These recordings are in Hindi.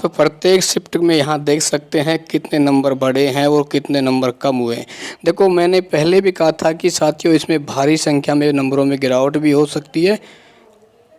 आप प्रत्येक शिफ्ट में यहाँ देख सकते हैं कितने नंबर बढ़े हैं और कितने नंबर कम हुए हैं। देखो, मैंने पहले भी कहा था कि साथियों, इसमें भारी संख्या में नंबरों में गिरावट भी हो सकती है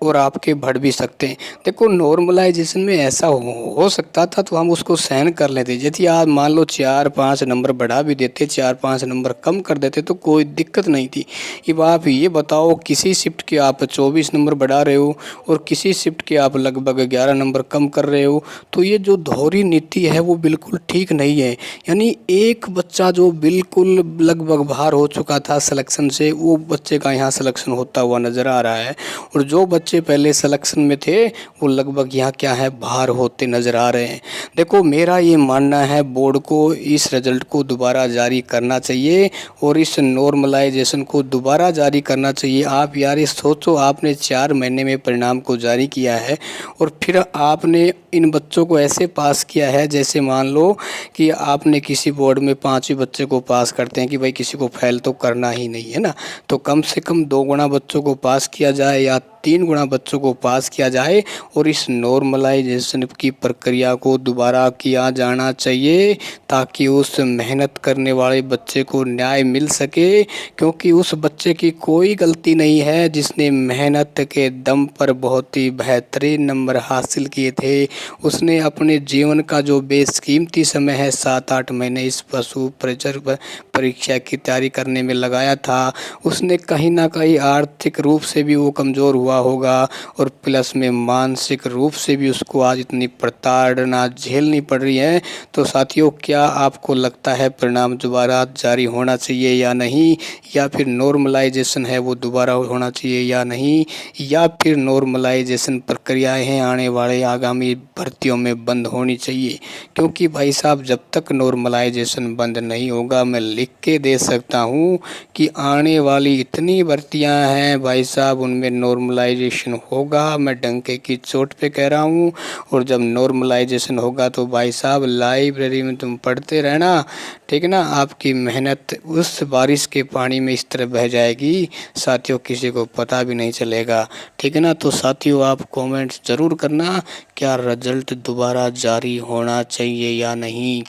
और आपके बढ़ भी सकते हैं। देखो, नॉर्मलाइजेशन में ऐसा हो सकता था तो हम उसको सहन कर लेते। यदि आप मान लो 4-5 नंबर बढ़ा भी देते, 4-5 नंबर कम कर देते तो कोई दिक्कत नहीं थी। अब आप ये बताओ, किसी शिफ्ट के आप 24 नंबर बढ़ा रहे हो और किसी शिफ्ट के आप लगभग 11 नंबर कम कर रहे हो, तो ये जो दोहरी नीति है वो बिल्कुल ठीक नहीं है। यानी एक बच्चा जो बिल्कुल लगभग बाहर हो चुका था सिलेक्शन से, वो बच्चे का यहाँ सिलेक्शन होता हुआ नज़र आ रहा है, और जो बच्चे पहले सिलेक्शन में थे वो लगभग यहाँ क्या है, बाहर होते नज़र आ रहे हैं। देखो, मेरा ये मानना है बोर्ड को इस रिजल्ट को दोबारा जारी करना चाहिए और इस नॉर्मलाइजेशन को दोबारा जारी करना चाहिए। आप यार ये सोचो, आपने 4 महीने में परिणाम को जारी किया है और फिर आपने इन बच्चों को ऐसे पास किया है जैसे मान लो कि आपने किसी बोर्ड में 5 बच्चे को पास करते हैं कि भाई किसी को फेल तो करना ही नहीं है ना, तो कम से कम 2 गुना बच्चों को पास किया जाए या 3 गुना बच्चों को पास किया जाए और इस नॉर्मलाइजेशन की प्रक्रिया को दोबारा किया जाना चाहिए ताकि उस मेहनत करने वाले बच्चे को न्याय मिल सके, क्योंकि उस बच्चे की कोई गलती नहीं है जिसने मेहनत के दम पर बहुत ही बेहतरीन नंबर हासिल किए थे। उसने अपने जीवन का जो बेशकीमती समय है 7-8 महीने इस पशु परीक्षा की तैयारी करने में लगाया था, उसने कहीं ना कहीं आर्थिक रूप से भी वो कमज़ोर हुआ होगा और प्लस में मानसिक रूप से भी उसको आज इतनी प्रताड़ना झेलनी पड़ रही है। तो साथियों, क्या आपको लगता है परिणाम दोबारा जारी होना चाहिए या नहीं, या फिर नॉर्मलाइजेशन है वो दोबारा होना चाहिए या नहीं, या फिर नॉर्मलाइजेशन प्रक्रियाएं हैं आने वाले आगामी भर्तियों में बंद होनी चाहिए? क्योंकि भाई साहब, जब तक नॉर्मलाइजेशन बंद नहीं होगा, मैं लिख के दे सकता हूँ कि आने वाली इतनी भर्तियां हैं भाई साहब, उनमें नॉर्मलाइजेशन होगा। मैं डंके की चोट पे कह रहा हूँ। और जब नॉर्मलाइजेशन होगा तो भाई साहब लाइब्रेरी में तुम पढ़ते रहना, ठीक है ना। आपकी मेहनत उस बारिश के पानी में इस तरह बह जाएगी साथियों, किसी को पता भी नहीं चलेगा, ठीक है ना। तो साथियों, आप कमेंट्स ज़रूर करना, क्या रिजल्ट दोबारा जारी होना चाहिए या नहीं।